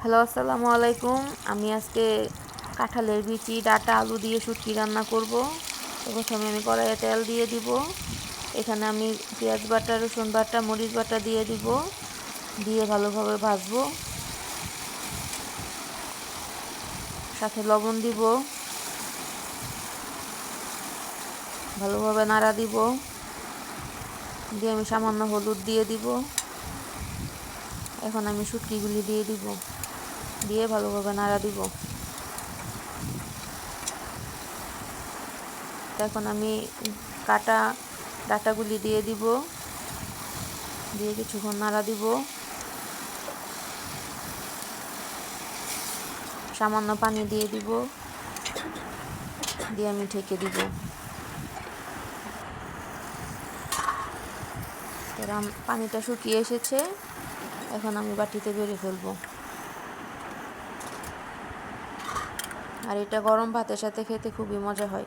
Hello, আসসালামু আলাইকুম। আমি আজকে কাঁঠালের বিচি, ডাঁটা, আলু দিয়ে শুটকি রান্না করব। তো প্রথমে আমি কড়াইয়ে তেল দিয়ে দিব। এখানে আমি পেঁয়াজ বাটা, রসুন বাটা, মরিচ বাটা দিয়ে দিব। দিয়ে ভালোভাবে ভাজবো। সাথে লবণ দিব, ভালোভাবে নাড়া দিব। দিয়ে আমি সামান্য হলুদ দিয়ে দিব। এখন আমি শুটকিগুলি দিয়ে দিব, দিয়ে ভালোভাবে নাড়া দিব। এখন আমি কাটা ডাঁটাগুলি দিয়ে দিব, দিয়ে কিছুক্ষণ নাড়া দিব। সামান্য পানি দিয়ে দিব, দিয়ে আমি ঢেকে দিব। পানিটা শুকিয়ে এসেছে, এখন আমি বাটিতে বেড়ে ফেলবো। আর এটা গরম ভাতের সাথে খেতে খুবই মজা হয়।